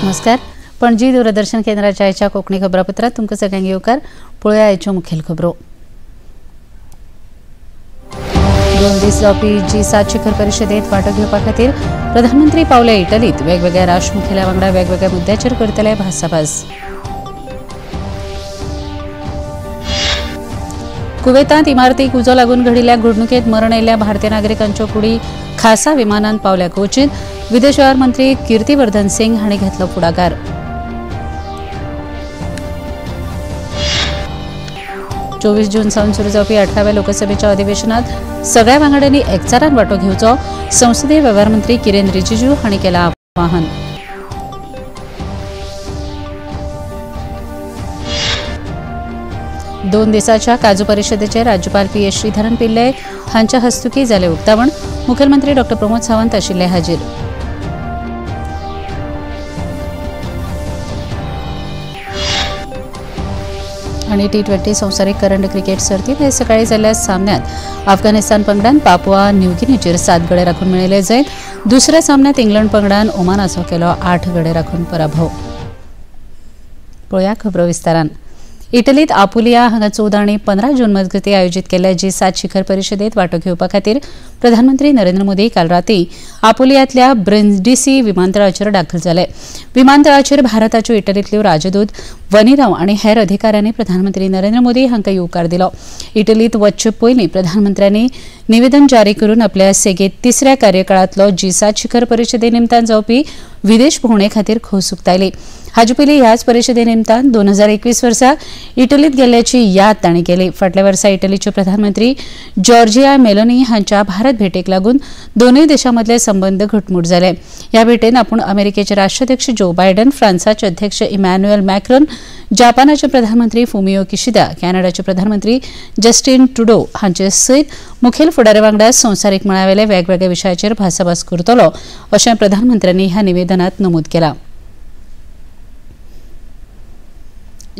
नमस्कार. पणजी दूरदर्शन केंद्राच्या आयच्या कोंकणी खबरापत्रात तुमकां सगळ्यांक येवकार. पळोवया आयच्यो मुखेल खबरो. 2 दीस जावपी G7 शिखर परिशदेत वांटो घेवपा खातीर प्रधानमंत्री पावले इटलीत. वेगवेगळ्या राष्ट्र मुखेल्या वांगडा वेगवेगळ्या मुद्द्याचेर करतले भासाभास. कुवेतांत इमारतीक उजो लागून घडिल्ल्या घडणुकेत मरण आयिल्ल्या भारतीय नागरिकांच्यो कुडी खासा विमानान पावल्या कोचीन. विदेश वेव्हार मंत्री कीर्तिवर्धन सिंग हांणी घेतलो फुडाकार. चोवीस जून सावन सुरू जावपी 18व्या लोकसभेच्या अधिवेशनात सगळ्या वांगड्यांनी एकचारान वांटो घेवचो संसदीय वेव्हार मंत्री किरेन रिजिजू हांणी केलां आवाहन. दोन दिसाच्या काजू परिशदेचे राज्यपाल PS श्रीधरन पिल्ले हांच्या हस्तुकी जाले उक्तावण. मुखेलमंत्री डॉ प्रमोद सावंत आशिल्ले हाजीर. आणि T20 संवसारीक करंड क्रिकेट सर्तीत हे सकाळी जाल्ल्या सामन्यात अफगाणिस्तान पंगडान पापुआ न्यू गिनीचेर 7 गडे राखून मेळयले जायत. दुसऱ्या सामन्यात इंग्लंड पंगडान ओमानाचो केलो 8 गडे राखून पराभव. पळोवया खबरो विस्तारान. इटलीत आपुलिया हांगा 14 आनी 15 जून मजगती आयोजीत केल्ल्या G7 शिखर परिशदेत वांटो घेवपा खातीर प्रधानमंत्री नरेंद्र मोदी काल रातीं आपुलियांतल्या ब्रिंडिसी विमानतळाचेर दाखल जाले. विमानतळाचेर भारताच्यो इटलींतल्यो राजदूत वनिराव आनी हेर अधिकाऱ्यांनी प्रधानमंत्री नरेंद्र मोदी हांकां येवकार दिलो. इटलींत वचचे पयलीं प्रधानमंत्र्यांनी निवेदन जारी करून आपल्या सेगीत तिसऱ्या कार्यकाळांतलो G7 शिखर परिशदे निमतान जावपी विदेश भोंवडे खातीर खोस उक्तायली. हाचे पयलीं ह्याच परिशदे निमतान 2021 वर्सा इटलींत गेल्ल्याची याद तांणी केली. फाटल्या वर्सा इटलीचे प्रधानमंत्री जॉर्जिया मेलोनी हांच्या भारत भेटेक लागून दोनूय देशांमदले संबंद घटमूट जाले. ह्या भेटेन आपूण अमेरिकेचे राष्ट्राध्यक्ष जो बायडन, फ्रान्साचे अध्यक्ष इमॅन्युएल मॅक्रोन, जपानाचे प्रधानमंत्री फुमियो किशिदा, कॅनडाचे प्रधानमंत्री जस्टिन ट्रुडो हांचे सयत मुखेल फुडाऱ्या वांगडा संवसारीक मळावेले वेगवेगळ्या विशयाचेर भासाभास करतलो अशें प्रधानमंत्र्यांनी ह्या निवेदनात नमूद केलां.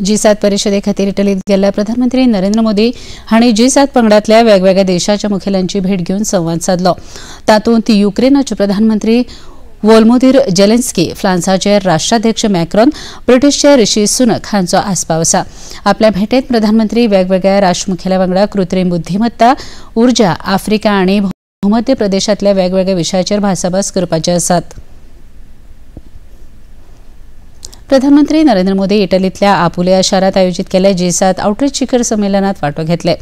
G7 परिशदे खातीर इटलीत गेल्ल्या प्रधानमंत्री नरेंद्र मोदी हांणी G7 पंगडांतल्या वेगवेगळ्या देशाच्या मुखेल्यांची भेट घेवन संवाद साधलो. तातूंत युक्रेनाचे प्रधानमंत्री वोलोदिमीर झेलेन्स्की, फ्रान्साचे राष्ट्राध्यक्ष मॅक्रोन, ब्रिटीशचे ऋषी सुनक हांचो आस्पाव आसा. आपल्या भेटेत प्रधानमंत्री वेगवेगळ्या राष्ट्र मुखेल्या वांगडा कृत्रीम बुद्धिमत्ता, उर्जा, आफ्रिका आनी भूमध्य प्रदेशांतल्या वेगवेगळ्या विशयाचेर भासाभास करपाचे आसात. प्रधानमंत्री नरेंद्र मोदी इटलींतल्या आपुलिया शारांत आयोजीत केल्ल्या G7 आउटरीच शिखर संमेलनात वांटो घेतले.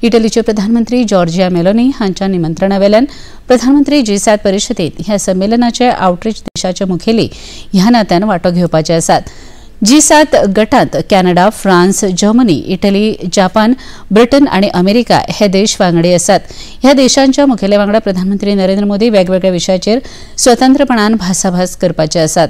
इटलीचे प्रधानमंत्री जॉर्जिया मेलोनी हांच्या निमंत्रणावेल्यान प्रधानमंत्री G7 परिशदेत ह्या संमेलनाचे आउटरीच देशाचे मुखेली ह्या नात्यान वांटो घेवपाचे आसात. G7 गटांत Canada, France, Germany, Italy, Japan, Britain आनी अमेरिका हे देश वांगडी आसात. ह्या देशांच्या मुखेल्या वांगडा प्रधानमंत्री नरेंद्र मोदी वेगवेगळ्या विशयाचेर स्वतंत्रपणान भासाभास करपाचे आसात.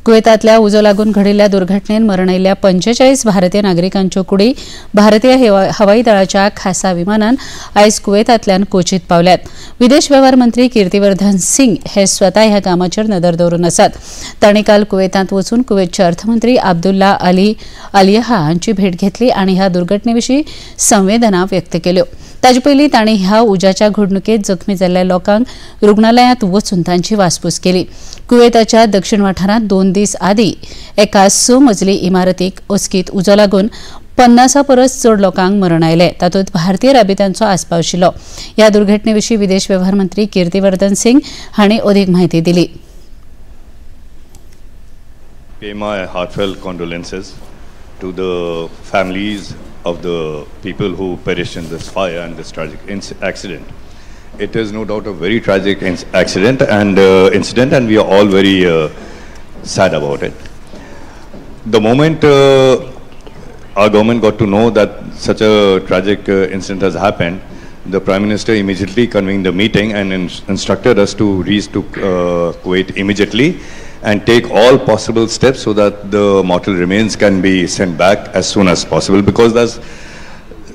कुवेतांतल्या उजो लागून घडिल्ल्या दुर्घटनेत मरण आयिल्ल्या 45 भारतीय नागरिकांच्यो कुडी भारतीय हवाई दळाच्या खासा विमानान आयज कुवेतांतल्यान कोचीत पावल्यात. विदेश वेव्हार मंत्री कीर्तिवर्धन सिंग हे स्वता ह्या कामाचेर नदर दवरून आसात. तांणी काल कुवेतांत वचून कुवेतचे अर्थमंत्री अब्दुल्ला अली अलियाहा हांची भेट घेतली आनी ह्या दुर्घटनेविशीं संवेदना व्यक्त केल्यो. ताचे पयलीं तांणी ह्या उज्याच्या घडणुकेत जखमी जाल्ल्या लोकांक रुग्णालयांत वचून तांची वासपूस केली. कुवेताच्या दक्षिण वाठारांत 2 दीस आदीं एका 6 मजली इमारतीक अचकीत उजो लागून 50 परस चड लोकांक मरण आयले. तातूंत भारतीय राबित्यांचो आस्पाव आशिल्लो. ह्या दुर्घटनेविशीं विदेश वेव्हार मंत्री कीर्तिवर्धन सिंग हांणी अदीक म्हायती दिली. Pay my heartfelt condolences to the families of the people who perished in this fire and this tragic accident. It is no doubt a very tragic incident, and we are all very sad about it. The moment our government got to know that such a tragic incident has happened, the Prime Minister immediately convened the meeting and instructed us to reach to Kuwait immediately and take all possible steps so that the mortal remains can be sent back as soon as possible, because that's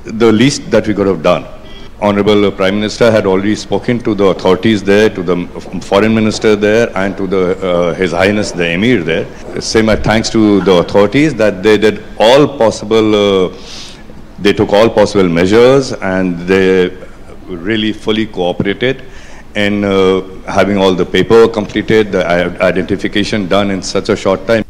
the least that we could have done. Honorable Prime Minister had already spoken to the authorities there, to the Foreign Minister there, and to His Highness the Emir there. Say my thanks to the authorities that they did all possible. They took all possible measures, and they really fully cooperated in having all the paper completed, the identification done in such a short time.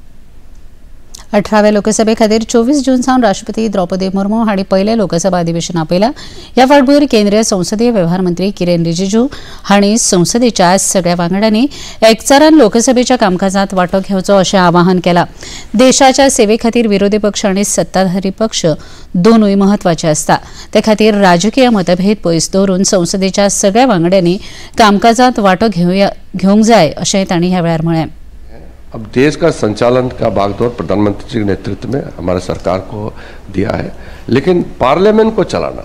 18व्या लोकसभे खातीर 24 जून सावन राष्ट्रपती द्रौपदी मुर्मू हांणी पयले लोकसभा अधिवेशन आपयला. ह्या फाटभुंयेर केंद्रीय संसदीय वेव्हार मंत्री किरेन रिजिजू हांणी संसदेच्या सगळ्या वांगड्यांनी एकचारान लोकसभेच्या कामकाजांत वांटो घेवचो अशें आवाहन केलां. देशाच्या सेवे खातीर विरोधी पक्ष आनी सत्ताधारी पक्ष दोनूय म्हत्वाचे आसता. ते खातीर राजकीय मतभेद पयस दवरून संसदेच्या सगळ्या वांगड्यांनी कामकाजांत वांटो घेवंक जाय अशें तांणी ह्या वेळार म्हळें. अब देश का संचालन का बागडोर प्रधानमंत्री जी के नेतृत्व में हमारे सरकार को दिया है, लेकिन पार्लियामेंट को चलाना,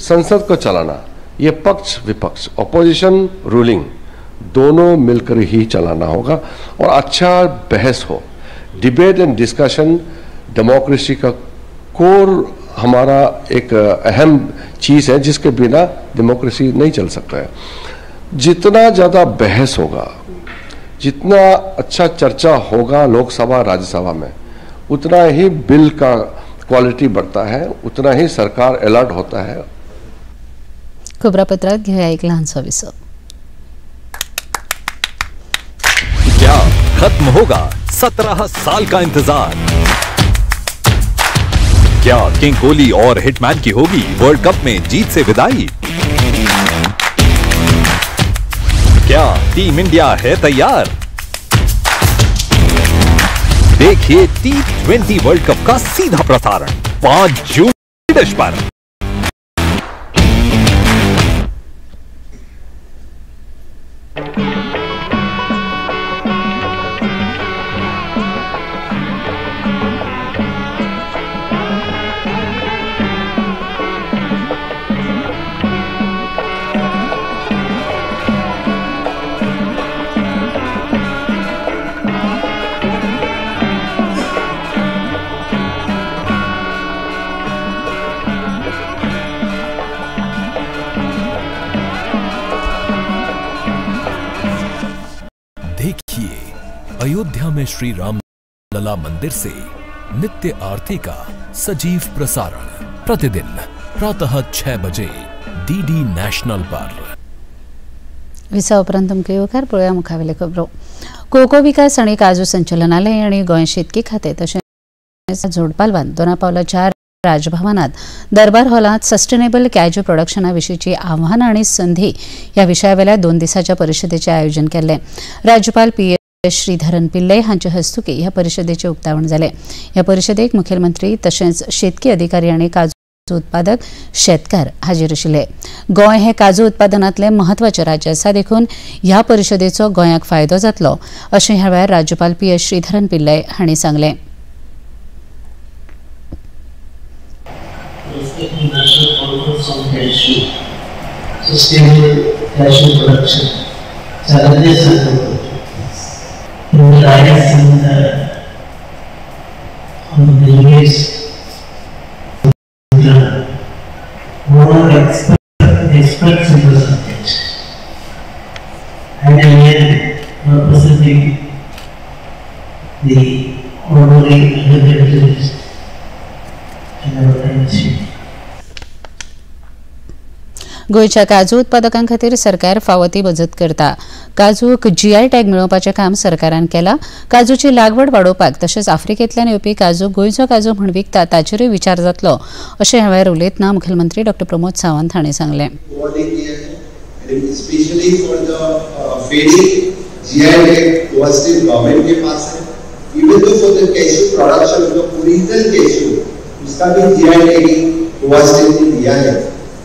संसद को चलाना, ये पक्ष विपक्ष, ऑपोजिशन रूलिंग दोनों मिलकर ही चलाना होगा. और अच्छा बहस हो, डिबेट एंड डिस्कशन डेमोक्रेसी का कोर हमारा एक अहम चीज़ है, जिसके बिना डेमोक्रेसी नहीं चल सकता है. जितना ज़्यादा बहस होगा, जितना अच्छा चर्चा होगा लोकसभा राज्यसभा में, उतना ही बिल का क्वालिटी बढ़ता है, उतना ही सरकार अलर्ट होता है. खबरापत्रात घेऊया एक लहानसा विसर. क्या खत्म होगा 17 साल का इंतजार? क्या किंग कोहली और हिटमैन की होगी वर्ल्ड कप में जीत से विदाई? क्या टीम इंडिया है तैयार? देखिए T20 वर्ल्ड कप का सीधा प्रसारण 5 जून डिश पर. अयोध्या में श्री राम लला मंदिर से नित्य आरती का सजीव प्रसारण प्रतिदिन प्रातः 6 बजे डीडी नेशनल पर. विसा उपरांत तुमकां येवकार पळोवया मुखावेले खबरो. कोको विकास आनी काजू संचालनालय आनी गोंय शेतकी खातें तशेंच जोडपालवान दोनापावलाच्या राजभवनात दरबार हॉलात सस्टेनेबल कॅजू प्रोडक्शना विशींची आव्हानां आनी संधी ह्या विशयावेल्या 2 दिसांच्या परिशदेचें आयोजन केल्लें. राज्यपाल पी श्रीधरन पिल्लय हांचे हस्तुकी ह्या परिशदेचें उक्तावण जालें. ह्या परिशदेक मुखेलमंत्री तशेंच शेतकी अधिकारी आनी काजू उत्पादक शेतकार हाजीर आशिल्ले. गोंय हे काजू उत्पादनांतलें म्हत्वाचें राज्य आसा, देखून ह्या परिशदेचो गोंयाक फायदो जातलो अशें ह्या वेळार राज्यपाल पी श्रीधरन पिल्लय हांणी सांगलें. Experts in the subject, and representing the honorary representatives in our country. गोंयच्या काजू उत्पादकां खातीर सरकार फावो ती मजत करता. काजूक GI टॅग मेळोवपाचें काम सरकारान केलां. काजूची लागवड वाडोवपाक तशेंच आफ्रिकेंतल्यान येवपी काजू गोंयचो काजू म्हूण विकता ताचेरूय विचार जातलो अशें ह्या वेळार उलयतना मुखेलमंत्री डॉ. प्रमोद सावंत हांणी सांगलें.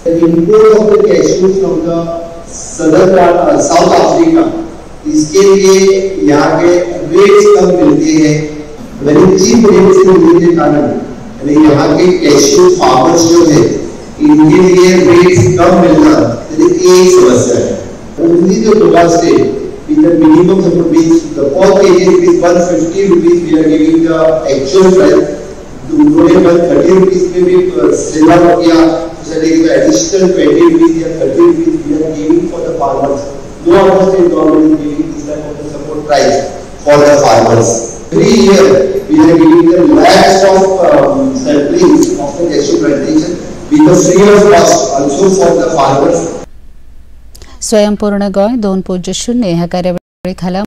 The import of the cashew from the southern part, South Africa, इसके लिए यहाँ के रेट्स कम मिलते हैं, very cheap rates मिलने के कारण, यानी यहाँ के cashew farmers जो है, इनके लिए rates कम मिलना, ये एक समस्या है. Only the Goa state, with the minimum of rupees, the per kg is 150 rupees, we are giving the actual price. उन्होंने 130 रुपीस में भी सेवा किया, additional 20 rupees or 30 rupees we are giving for the farmers. No other state government is giving this type of the support price for the farmers. Every year we are giving them lakhs of saplings of the cashew plantation because free of cost also for the farmers. स्वयंपूर्ण गोय 2.0 ह्या कार्यावळीखाला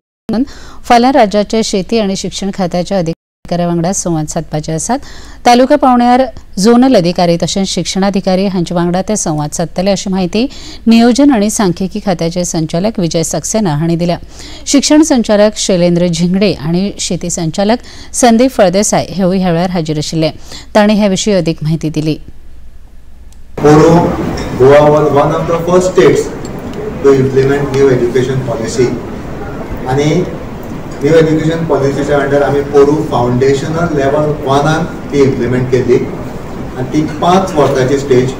फाल्यां राज्याच्या शेती आणि शिक्षण खात्याच्या अधिकाऱ्या वांगडा संवाद साधपाचे आसात. तालुका पावण्यार झोनल अधिकारी तशेंच शिक्षणाधिकारी हांचे वांगडा ते संवाद साधतले अशी माहिती नियोजन आणि सांख्यिकी खात्याचे संचालक विजय सक्सेना हांणी दिल्या. शिक्षण संचालक शैलेंद्र झिंगडे आणि शेती संचालक संदीप फळदेसाय हेवूय ह्या वेळार हाजीर आशिल्ले. तांणी ह्या विशीं अदीक माहिती दिली. Goa was one of the first states to implement new education policy. आणि न्यू एज्युकेशन पॉलिसीच्या अंडर आम्ही पोरू फाउंडेशनल लेवल 1 ती इम्प्लिमेंट केली आणि ती 5 वर्साची स्टेज,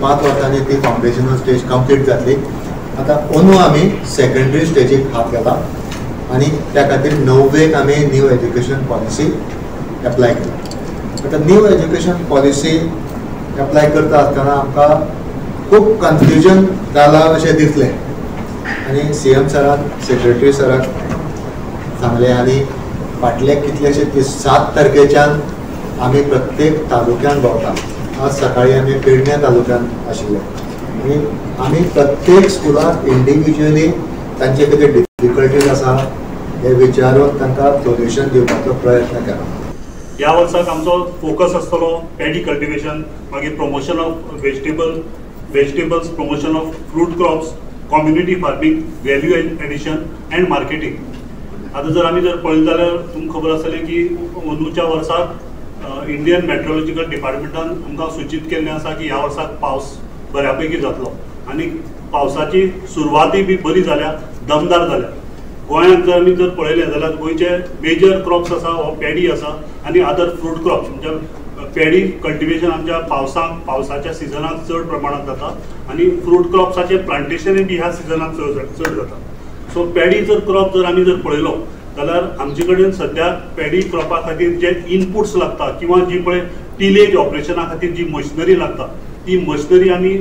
5 वर्सांनी ती फाउंडेशनल स्टेज कंप्लीट जातली. आता अंदू आम्ही सेकंडरी स्टेजीक हात घाला आणि त्या खातीर 9वेक आम्ही न्यू एज्युकेशन पॉलिसी एप्लाय केली. आता न्यू एज्युकेशन पॉलिसी एप्लाय करता आसतना आमकां खूब कन्फ्युजन जाला अशें दिसलें आणि CM सराक सेक्रेटरी सराक सांगले आणि फाटले कितलेशे 7 तारखेच्यान आम्ही प्रत्येक तालुक्यान भोंवता. आज सकाळी आमी पेडण्या तालुक्यान आशिल्ले आणि आमी प्रत्येक स्कुलाक इंडिव्हिज्युअली तांचे कितें डिफिकल्टीज आसा हे विचारून तांकां सोल्युशन दिवपाचो प्रयत्न केला. ह्या वर्साक आमचो फोकस आसतलो पॅडी कल्टिवेशन, मागीर promotion of vegetables, promotion of fruit crops, community farming, value addition and marketing. आता जर आम्ही पळयलें जाल्यार तुमकां खबर आसतलें की अंदूच्या वर्साक इंडियन मेट्रोलॉजिकल डिपार्टमेंटान आमकां सूचित केल्लें आसा की ह्या वर्साक पावस बऱ्यापैकी जातलो आनी पावसाची सुरवातूय बी बरी जाल्या, दमदार जाल्या. गोंयांत जर आमी पळयलें जाल्यार गोंयचे मेजर क्रॉप्स आसा हो पॅडी आसा आनी अदर फ्रूट क्रॉप्स. म्हणजे पॅडी कल्टिवेशन आमच्या पावसाच्या सिजनाक चड प्रमाणात जाता आनी फ्रूट क्रॉप्साचें प्लांटेशनूय बी ह्या सिजनाक चड जाता. सो पॅडी क्रॉप जर आमी पळयलो जाल्यार आमचे कडेन सद्याक पॅडी क्रॉपा खातीर जे इनपुट्स लागता किंवा जी पळय टिलेज ऑपरेशना खातीर जी मशिनरी लागता ती मशिनरी आमी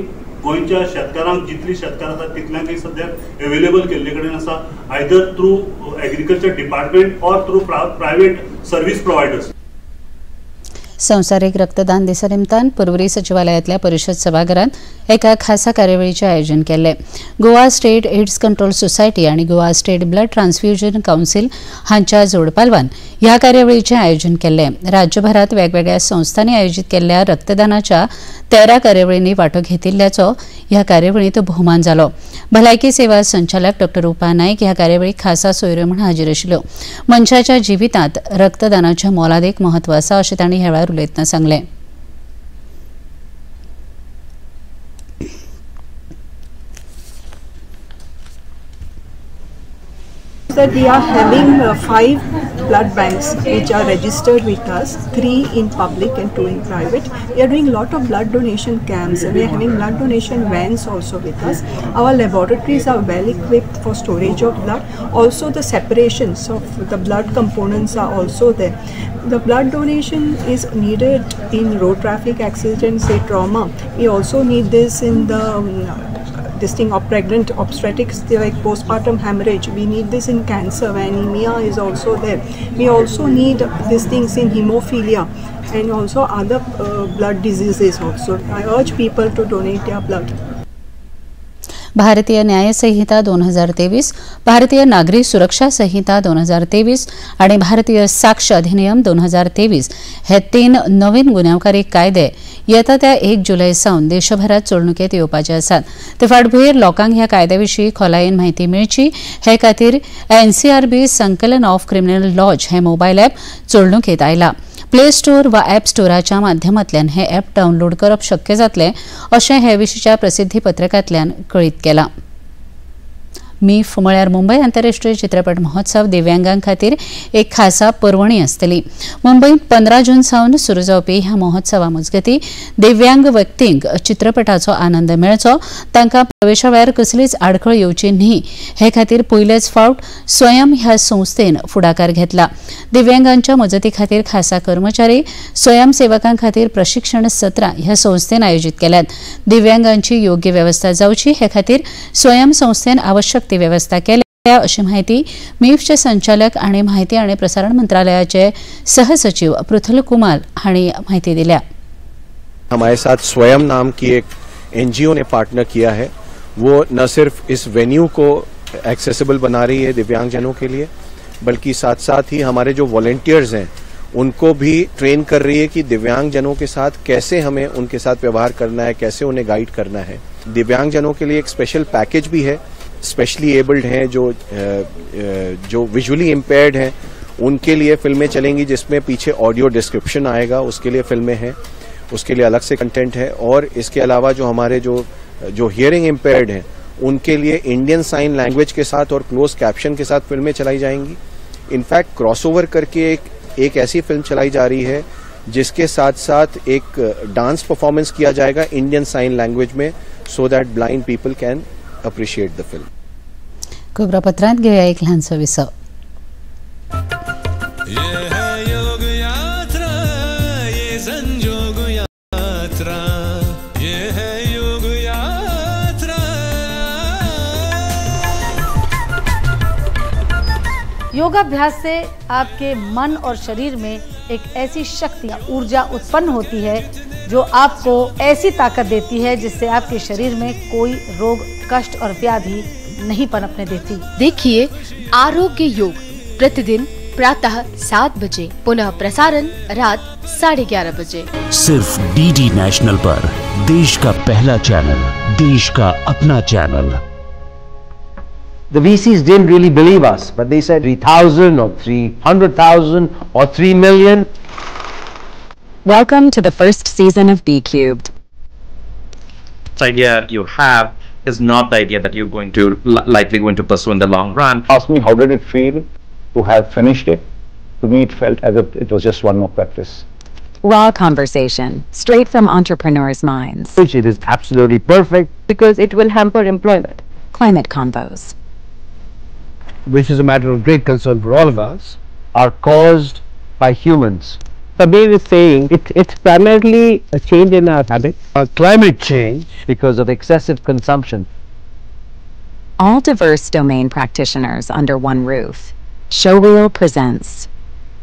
गोंयच्या शेतकारांक जितली शेतकार आसा तितल्यांकय सद्याक अवेलेबल केल्ले कडेन आसा, either through agriculture department or through private service providers. संवसारीक रक्तदान दिसा निमतान पर्वरी सचिवालयातल्या परिशद सभाघरांत एका खासा कार्यावळीचें आयोजन केल्लें. Goa state AIDS control society आणि Goa state blood transfusion council हांच्या जोडपालवान ह्या कार्यावळीचें आयोजन केल्लें. राज्यभरात वेगवेगळ्या संस्थांनी आयोजीत केल्ल्या रक्तदानाच्या 13 कार्यावळींनी वांटो घेतिल्ल्याचो ह्या कार्यावळींत भोवमान जालो. भलायकी सेवा संचालक डॉ. रुपा नायक ह्या कार्यावळीक खासा सोयऱ्यो म्हूण हाजीर आशिल्ल्यो. मनशाच्या जिवितांत रक्तदानाचें मोलादीक म्हत्व आसा अशें तांणी ह्या वेळार उलयतना सांगलें. That we are having 5 blood banks which are registered with us, 3 in public and 2 in private. We are doing a lot of blood donation camps and we are having blood donation vans also with us. Our laboratories are well equipped for storage of blood. Also the separations of the blood components are also there. The blood donation is needed in road traffic accidents, say trauma. We also need this in the this thing of pregnant obstetrics, like postpartum hemorrhage. We need this in cancer, anemia is also there. We also need these things in hemophilia and also other blood diseases also. I urge people to donate their blood. भारतीय न्याय संहिता 2023, भारतीय नागरी सुरक्षा संहिता 2023 आणि भारतीय साक्ष अधिनियम 2023 हे 3 नवीन गुन्यांवकारी कायदे येता त्या 1 जुलै सावन देशभरात चलणुकेत येवपाचे आसात. ते फाटभुंयेर लोकांक ह्या कायद्याविशीं खोलायेन म्हायती मेळची हे खातीर NCRB संकलन ऑफ क्रिमिनल लॉज हे मोबायल ॲप चलणुकेत आयला. प्ले स्टोर वा ॲप स्टोराच्या माध्यमांतल्यान हे ॲप डावनलोड करप शक्य जातलें अशें हे विशींच्या प्रसिद्धी पत्रकांतल्यान कळीत केलां. मीफ म्हळ्यार मुंबय आंतरराष्ट्रीय चित्रपट महोत्सव दिव्यांगां खातीर एक खासा पर्वणी आसतली. मुंबईत 15 जून सावन सुरू जावपी ह्या महोत्सवा मजगती दिव्यांग व्यक्तींक चित्रपटाचो आनंद मेळचो, तांकां प्रवेशा वेळार कसलीच आडखळ येवची न्ही हे खातीर पयलेच फावट स्वयं ह्या संस्थेन फुडाकार घेतला. दिव्यांगांच्या मजती खातीर खासा कर्मचारी, स्वयंसेवकां खातीर प्रशिक्षण सत्रां ह्या संस्थेन आयोजीत केल्यात. दिव्यांगांची योग्य व्यवस्था जावची हे खातीर स्वयं संस्थेन आवश्यक ती व्यवस्था केल्या अशी माहिती मीफचे संचालक आणि माहिती आणि प्रसारण मंत्रालयाचे सहसचिव पृथुल कुमार हांणी माहिती दिल्या. हमारे साथ स्वयं नाम की एक एनजीओ ने पार्टनर किया है. वो न सिर्फ इस वेन्यू को एक्सेसिबल बना रही है दिव्यांगजनों के लिए, बल्कि साथ साथ ही हमारे जो वॉलंटियर्स हैं उनको भी ट्रेन कर रही है कि दिव्यांगजनों के साथ कैसे हमें उनके साथ व्यवहार करना है, कैसे उन्हें गाइड करना है. दिव्यांगजनों के लिए एक स्पेशल पैकेज भी है. स्पेशली एबल्ड हैं, जो विजुअली इम्पेयर्ड हैं, उनके लिए फिल्में चलेंगी जिसमें पीछे ऑडियो डिस्क्रिप्शन आएगा, उसके लिए फिल्में हैं, उसके लिए अलग से कंटेंट है. और इसके अलावा जो हमारे जो हियरिंग इम्पेयर्ड हैं उनके लिए इंडियन साइन लैंग्वेज के साथ और क्लोज कैप्शन के साथ फिल्में चलाई जाएंगी. इनफैक्ट क्रॉसओवर करके एक ऐसी फिल्म चलाई जा रही है जिसके साथ साथ एक डांस परफॉर्मेंस किया जाएगा इंडियन साइन लैंग्वेज में, so that blind people can appreciate the film. खबरापत्रांत घेऊया एक ल्हानसो विसव. योगाभ्यास से आपके मन और शरीर में एक ऐसी शक्ति ऊर्जा उत्पन्न होती है जो आपको ऐसी ताकत देती है जिससे आपके शरीर में कोई रोग, कष्ट और व्याधि नहीं पनपने देती. देखिए आरोग्य योग प्रतिदिन प्रातः 7 बजे, पुनः प्रसारण रात 11:30 बजे. सिर्फ डीडी नेशनल पर, देश का पहला चैनल, देश का अपना channel. The VCs didn't really believe us, but they said 3,000 or 300,000 or 3 million. Welcome to the first season of B Cubed. This idea you have is not the idea that you're going to likely going to pursue in the long run. Ask me how did it feel to have finished it. To me it felt as if it was just one more practice. Raw conversation, straight from entrepreneurs' minds. Which it is absolutely perfect because it will hamper employment. Climate Convos, which is a matter of great concern for all of us, are caused by humans. Sabir is saying it's primarily a change in our habit, a climate change because of excessive consumption. all diverse domain practitioners under one roof. Showreel presents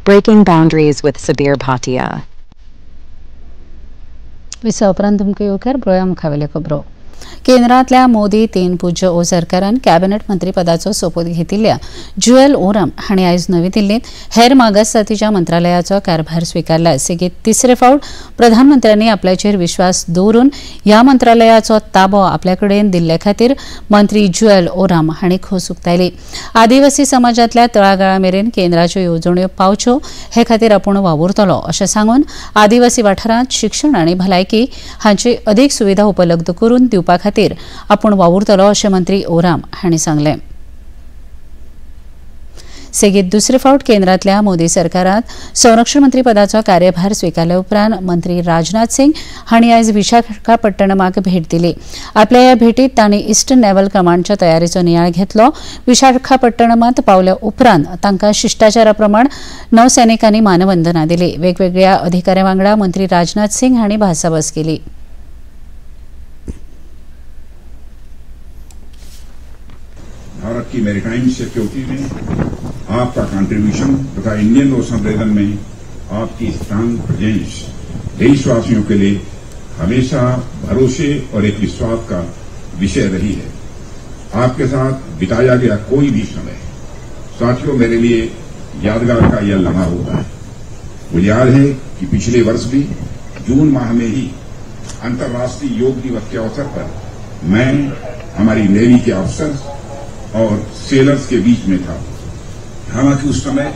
Breaking Boundaries with Sabir Bhatia. विसा उपरांत तुमकां येवकार पळोवया मुखावेल्यो खबरो. केंद्रांतल्या मोदी 3 पुज्य ओ सरकारान cabinet मंत्रीपदाचो सोपूत घेतिल्ल्या Jewel Oram हांणी आयज नवी दिल्लींत हेर मागास जातीच्या मंत्रालयाचो कारभार स्विकारला. सेगीत तिसरे फावट प्रधानमंत्र्यांनी आपल्याचेर विश्वास दवरून ह्या मंत्रालयाचो ताबो आपल्या कडेन दिल्ले खातीर मंत्री ज्युएल ओराम हांणी खोस उक्तायली. आदिवासी समाजांतल्या तळागाळा मेरेन केंद्राच्यो येवजण्यो पावच्यो हे खातीर आपूण वावुरतलो अशें सांगून आदिवासी वाठारांत शिक्षण आनी भलायकी हांची अदीक सुविधा उपलब्ध करून दिवपा खातीर आपूण वावुरतलो अशें मंत्री ओराम हांणी सांगलें. सेगीत दुसरे फावट केंद्रांतल्या मोदी सरकारांत संरक्षण मंत्री पदाचो कार्यभार स्विकारले उपरांत मंत्री राजनाथ सिंग हांणी आयज विशाखापट्टणमाक भेट दिली. आपल्या ह्या भेटींत तांणी इस्टर्न नेव्हल कमांडच्या तयारीचो नियाळ घेतलो. विशाखापट्टणमांत पावल्या उपरांत तांकां शिश्टाचारा प्रमाण नौसैनिकांनी मानवंदना दिली. वेगवेगळ्या अधिकाऱ्यां वांगडा मंत्री राजनाथ सिंग हांणी भासाभास केली. भारत की मैरीटाइम सिक्योरिटी में आपका कंट्रीब्यूशन तथा इंडियन ओशन रीजन में आपकी स्ट्रांग प्रेजेंस देशवासियों के लिए हमेशा भरोसे और एक विश्वास का विषय रही है. आपके साथ बिताया गया कोई भी समय साथियों मेरे लिए यादगार का यह लम्हा होता है. मुझे याद है कि पिछले वर्ष भी जून माह में ही अंतर्राष्ट्रीय योग दिवस के अवसर पर मैं हमारी नेवी के अफसर और सेलर्स के बीच में था. हालांकि उस समय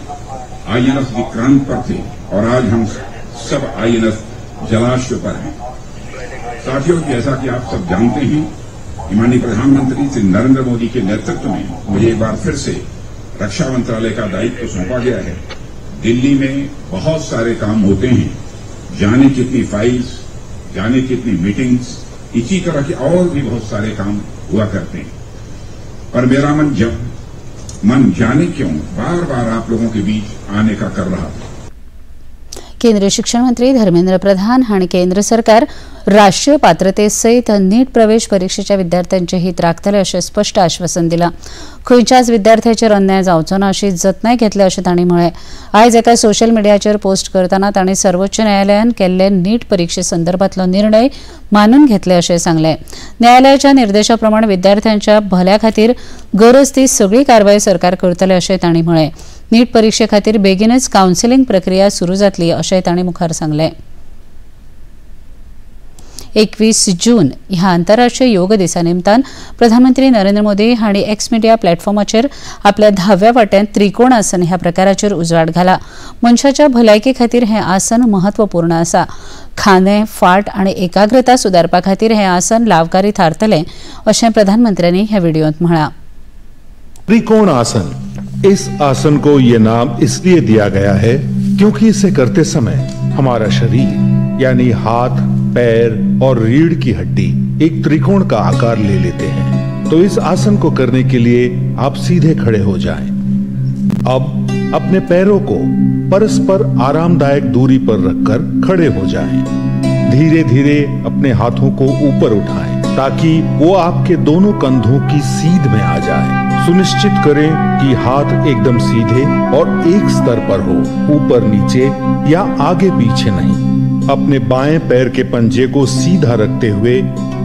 आईएनएस विक्रांत पर थे और आज हम सब आईएनएस जलाश्व पर हैं. साथियों, जैसा कि आप सब जानते हैं माननीय प्रधानमंत्री श्री नरेंद्र मोदी के नेतृत्व में मुझे एक बार फिर से रक्षा मंत्रालय का दायित्व सौंपा गया है। दिल्ली में बहुत सारे काम होते हैं, जाने कितनी फाइल्स, जाने कितनी मीटिंग्स, इसी तरह के और भी बहुत सारे काम हुआ करते हैं। पर मेरा मन जाने क्यों बार बार आप लोगों के बीच आने का कर रहा था। केंद्रीय शिक्षण मंत्री धर्मेंद्र प्रधान आणि केंद्र सरकार राष्ट्रीय पात्रतेसहित नीट प्रवेश परीक्षेच्या विद्यार्थ्यांचे हित राखतले असे स्पष्ट आश्वासन दिला। खंयच्याच विद्यार्थ्याचेर अन्याय जावचो ना अशी जतनाय घेतली अशें तांणी म्हळें। आयज एका सोशल मिडियाचेर पोस्ट करतना तांणी सर्वोच्च न्यायालयान केल्ले नीट परीक्षे संदर्भातलो निर्णय मानून घेतले अशें सांगलें। न्यायालयाच्या निर्देशाप्रमाण विद्यार्थ्यांच्या भल्या खातीर गरज ती सगळी कारवाय सरकार करतले अशें तांणी म्हळें। नीट परीक्षे खातीर बेगीनच कावन्सिलिंग प्रक्रिया सुरू जातली अशें तांणी मुखार सांगलें। 21 जून ह्या आंतरराष्ट्रीय योग दिसा निमतान प्रधानमंत्री नरेंद्र मोदी हांणी एक्स मिडिया प्लॅटफॉर्माचेर आपल्या 10व्या वाट्यान त्रिकोण आसन ह्या प्रकाराचेर उजवाड घाला। मनशाच्या भलायके खातीर हें आसन महत्वपूर्ण आसा। खांदे, फाट आनी एकाग्रता सुदारपा खातीर हें आसन लाभकारी थारतलें अशें प्रधानमंत्र्यांनी ह्या व्हिडिओंत म्हळां। त्रिकोण आसन, इस आसन को ये नाम इसलिए दिया गया है क्योंकि इसे करते समय हमारा शरीर यानी हाथ, पैर और रीढ़ की हड्डी एक त्रिकोण का आकार ले लेते हैं। तो इस आसन को करने के लिए आप सीधे खड़े हो जाएं। अब अपने पैरों को परस्पर आरामदायक दूरी पर रखकर खड़े हो जाएं। धीरे धीरे अपने हाथों को ऊपर उठाएं ताकि वो आपके दोनों कंधों की सीध में आ जाए। सुनिश्चित करें कि हाथ एकदम सीधे और एक स्तर पर हो, ऊपर नीचे या आगे पीछे नहीं। अपने बाएं पैर के पंजे को सीधा रखते हुए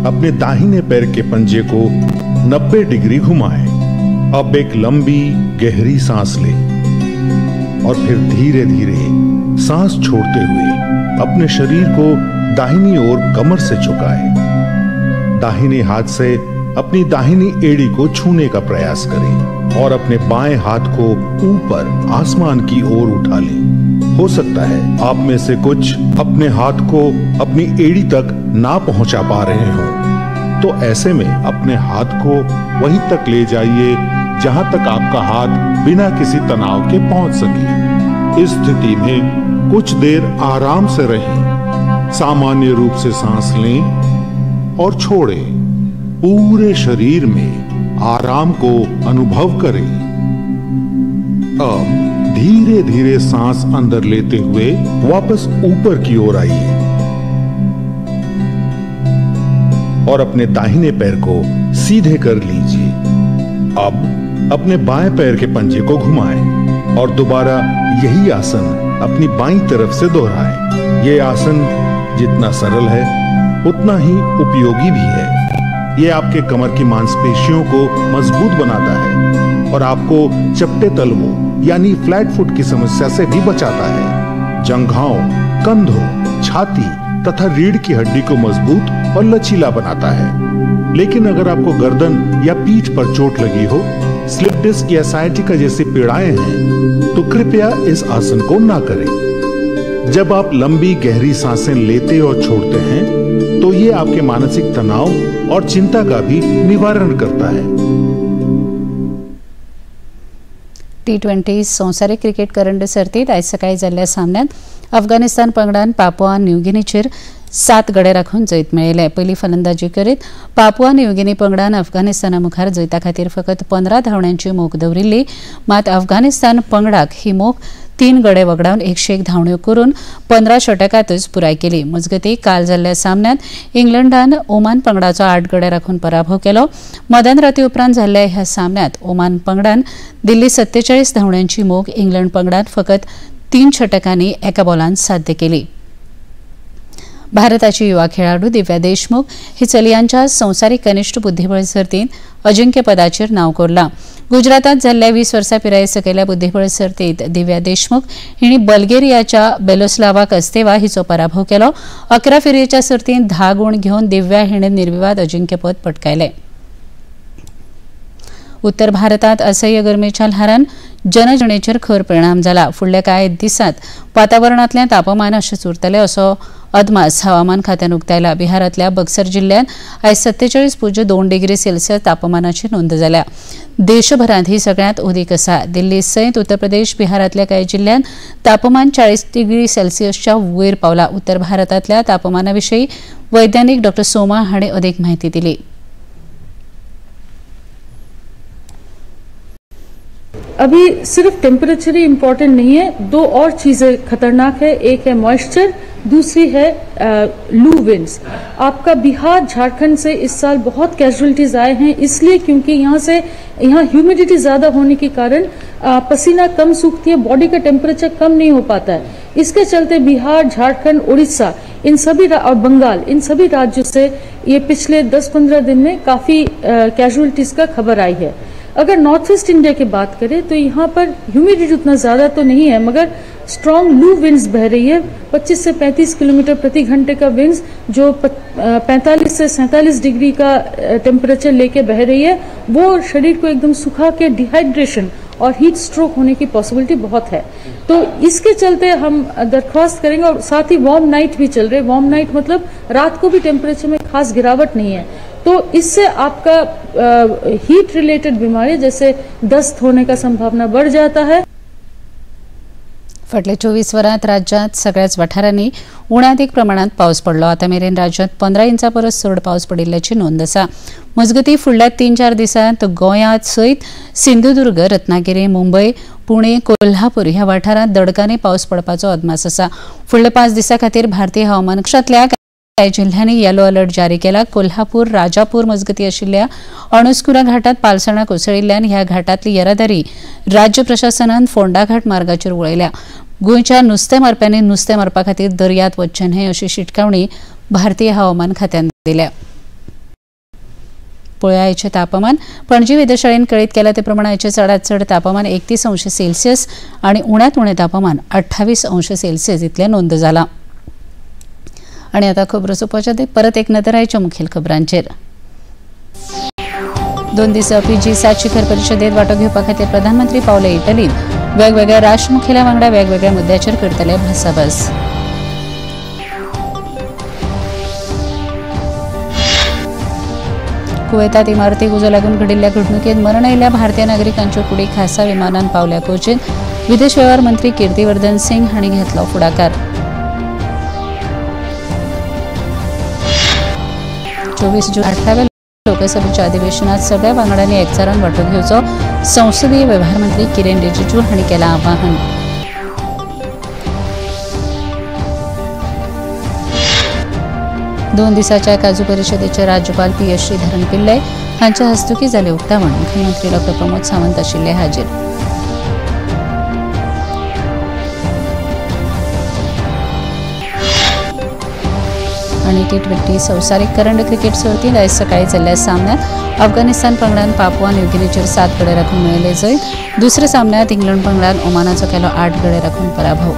अपने दाहिने पैर के पंजे को 90 डिग्री घुमाएं। अब एक लंबी गहरी सांस लें और फिर धीरे धीरे सांस छोड़ते हुए अपने शरीर को दाहिनी ओर कमर से झुकाएं। दाहिने हाथ से अपनी दाहिनी एड़ी को छूने का प्रयास करें और अपने बाएं हाथ को ऊपर आसमान की ओर उठा लें। हो सकता है आप में से कुछ अपने हाथ को अपनी एड़ी तक ना पहुंचा पा रहे हों, तो ऐसे में अपने हाथ को वहीं तक ले जाइए जहां तक आपका हाथ बिना किसी तनाव के पहुंच सके। इस स्थिति में कुछ देर आराम से रहें। सामान्य रूप से सांस लें और छोड़ें। पूरे शरीर में आराम को अनुभव करें। अब धीरे धीरे सांस अंदर लेते हुए वापस ऊपर की ओर आइए और अपने दाहिने पैर को सीधे कर लीजिए। अब अपने बाएं पैर के पंजे को घुमाएं और दोबारा यही आसन अपनी बाईं तरफ से दोहराएं। ये आसन जितना सरल है उतना ही उपयोगी भी है। ये आपके कमर की मांसपेशियों को मजबूत बनाता है और आपको चपटे तलवों यानी फ्लैट फुट की समस्या से भी बचाता है। जंघाओं, कंधों, छाती तथा रीढ़ की हड्डी को मजबूत और लचीला बनाता है। लेकिन अगर आपको गर्दन या पीठ पर चोट लगी हो, स्लिप डिस्क या साइटिका जैसी पीड़ाएं हैं, तो कृपया इस आसन को ना करें। जब आप लंबी गहरी सांसें लेते और छोड़ते हैं तो ये आपके मानसिक तनाव और चिंता का भी निवारण करता है। T20 संवसारीक क्रिकेट करंड सर्तीत आयज सकाळी जाल्ल्या सामन्यात अफगाणिस्तान पंगडान पापुआ न्यू गिनीचेर 7 गडे राखून जैत मेळयले। पयली फलंदाजी करीत पापुआ न्यू गिनी पंगडान अफगाणिस्ताना मुखार जैता खातीर फकत 15 धांवड्यांची मोख दवरिल्ली, मात अफगाणिस्तान पंगडाक ही मोख 3 गडे वगडावन 101 धांवड्यो करून 15 षटकांतच पुराय केली। मजगतीं काल जाल्ल्या सामन्यात इंग्लंडान ओमान पंगडाचो 8 गडे राखून पराभव केलो। मध्यराती उपरांत जाल्ल्या ह्या सामन्यात ओमान पंगडान दिल्ली 47 धांवड्यांची मोख इंग्लंड पंगडान फकत 3 षटकांनी एका बॉलान साध्य केली। भारताची युवा खेळाडू दिव्या देशमुख ही चलयांच्या संवसारीक कनिष्ठ बुद्धीबळ सर्तीत अजिंक्यपदाचेर नांव कोरलां। गुजरातात जाल्ल्या 20 वर्सां पिराये सकयल्या बुद्धीबळ सर्तीत दिव्या देशमुख हिणी बल्गेरियाच्या बेलोस्लावा कस्तेवा हिचो पराभव केलो। 11 फेरयेच्या सर्तीत 10 गुण घेवन दिव्या हिणें निर्विवाद अजिंक्यपद पटकायलें। उत्तर भारतात असह्य गरमेच्या ल्हारान जनजीणेचेर खर परिणाम जाला। फुडल्या कांय दिसांत वातावरणांतलें तापमान अशेंच उरतलें असो अदमास हवामान खात्यान उक्तायला. बिहारातल्या बक्सर जिल्ह्यात आज 47.2 डिग्री सेल्सियस तापमानाची नोंद जाल्या. देशभरात ही सगळ्यात अधिक आसा. दिल्ली सयत उत्तर प्रदेश बिहारातल्या काही जिल्ह्यांत तापमान 40 डिग्री सेल्सियसच्या वयर पावला. उत्तर भारतातल्या तापमानाविषयी वैज्ञानिक डॉ. सोमा हाणें अधिक माहिती दिली. अभी सिर्फ टेम्परेचर ही इम्पोर्टेंट नहीं है, दो और चीज़ें खतरनाक है. एक है मॉइस्चर, दूसरी है लू विंड्स. आपका बिहार झारखंड से इस साल बहुत कैजुअलिटीज आए हैं, इसलिए क्योंकि यहाँ ह्यूमिडिटी ज़्यादा होने के कारण पसीना कम सूखती है, बॉडी का टेम्परेचर कम नहीं हो पाता है. इसके चलते बिहार, झारखंड, उड़ीसा इन सभी और बंगाल इन सभी राज्यों से ये पिछले 10-15 दिन में काफ़ी कैजुअलिटीज़ का खबर आई है. अगर नॉर्थ ईस्ट इंडिया की बात करें तो यहाँ पर ह्यूमिडिटी उतना ज़्यादा तो नहीं है, मगर स्ट्रॉन्ग लू विंड्स बह रही है. 25 से 35 किलोमीटर प्रति घंटे का विंड्स जो 45 से 47 डिग्री का टेम्परेचर लेके बह रही है, वो शरीर को एकदम सुखा के डिहाइड्रेशन और हीट स्ट्रोक होने की पॉसिबिलिटी बहुत है. तो इसके चलते हम दरख्वास्त करेंगे. और साथ ही वार्म नाइट भी चल रहे. वार्म नाइट मतलब रात को भी टेम्परेचर में खास गिरावट नहीं है, तो इससे आपका हीट रिलेटेड बीमारी जैसे दस्त होने का संभावना बढ़ जाता है. फाटल्या 24 वरांत राज्यात सगळ्याच वाठारांनी उण्याधिक प्रमाणात पावस पडलो. आता मेरेन राज्यात 15 इंचा परस चड पावस पडिल्ल्याची नोंद आसा. मजगतीं फुडल्या 3-4 दिसांत गोंयांत सयत सिंधुदुर्ग, रत्नागिरी, मुंबय, पुणे, कोल्हापूर ह्या वाठारांत दडकांनी पावस पडपाचो अदमास आसा. फुडल्या 5 दिसां खातीर भारतीय हवामान खात्यातल्या काही जिल्ह्यांनी येलो अलर्ट जारी केला. कोल्हापूर, राजापूर मजगती आशिल्ल्या अणस्कुरा घाटात पालसणां कोसळिल्ल्यान ह्या घाटातली येरादारी राज्य प्रशासनान फोंडा घाट मार्गाचेर वळयल्या. गोंयच्या नुस्तेमारप्यांनी नुस्तें मारपा खातीर दर्यांत वच्चे न्हय अशी शिटकावणी भारतीय हवामान खात्यान दिल्या. पळया आयचें तापमान. पणजी वेधशाळेन कळीत केला ते प्रमाण आयचें चडांत चड तापमान 31 अंश सेल्सियस आनी उण्यांत उणें तापमान 28 अंश सेल्सियस इतलें नोंद जालां. आणि आता खबरो सोंपचे परत एक नदर आयच्या मुखेल खबरांचेर. 2 दिसाव्यापी G7 शिखर परिशदेत वांटो घेवपा खातीर प्रधानमंत्री पावले इटलींत. वेगवेगळ्या राष्ट्रमुखेल्या वांगडा वेगवेगळ्या मुद्द्याचेर करतले भासाभास. कुवेतात इमारतीक उजो लागून घडिल्ल्या घडणुकेत मरण आयिल्ल्या भारतीय नागरिकांच्यो कुडी खासा विमानान पावल्या कोचीन. विदेश वेव्हार मंत्री कीर्तिवर्धन सिंग हांणी घेतलो फुडाकार. 24 जून 18व्या लोकसभेच्या अधिवेशनात सगळ्या वांगड्यांनी एकचारान वांटो घेवचो संसदीय वेव्हार मंत्री किरेन रिजिजू हांणी केलां आवाहन. दोन दिसाच्या काजू परिशदेचे राज्यपाल PS श्रीधरन पिल्ले हांच्या हस्तुकी जाले उक्तावण. मुख्यमंत्री डॉ. प्रमोद सावंत आशिल्ले हाजीर. आणि T20 संवसारीक करंड क्रिकेट सर्तीत आयज सकाळी जाल्ल्या सामन्यात अफगाणिस्तान पंगडान पापुआ न्यू गिनीचेर 7 गडे राखून मेळयले जैत. दुसऱ्या सामन्यात इंग्लंड पंगडान ओमानाचो केलो 8 गडे राखून पराभव.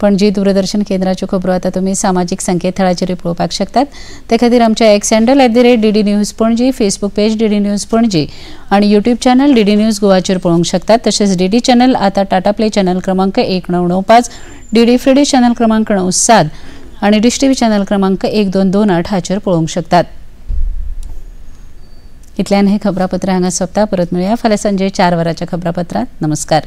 पणजी दूरदर्शन केंद्राच्यो खबरो आता तुमी सामाजीक संकेतथळाचेर पळोवपाक शकतात. ते खातीर आमच्या x handle @DD news Panaji, Facebook page DD news Panaji आणि यूट्यूब चॅनल DD न्यूज गोवाचेर पळोवंक शकतात. तशेंच DD चॅनल आता टाटा प्ले चॅनल क्रमांक 1995, DD फ्री चॅनल क्रमांक 97 आणि डिश TV चॅनल क्रमांक 1228 हाचेर पळोवंक शकतात. इतल्यान हे खबरापत्र हांगा सोंपता. परत मेळुया फाल्यां सांजे 4 वरांच्या खबरापत्रांत. नमस्कार.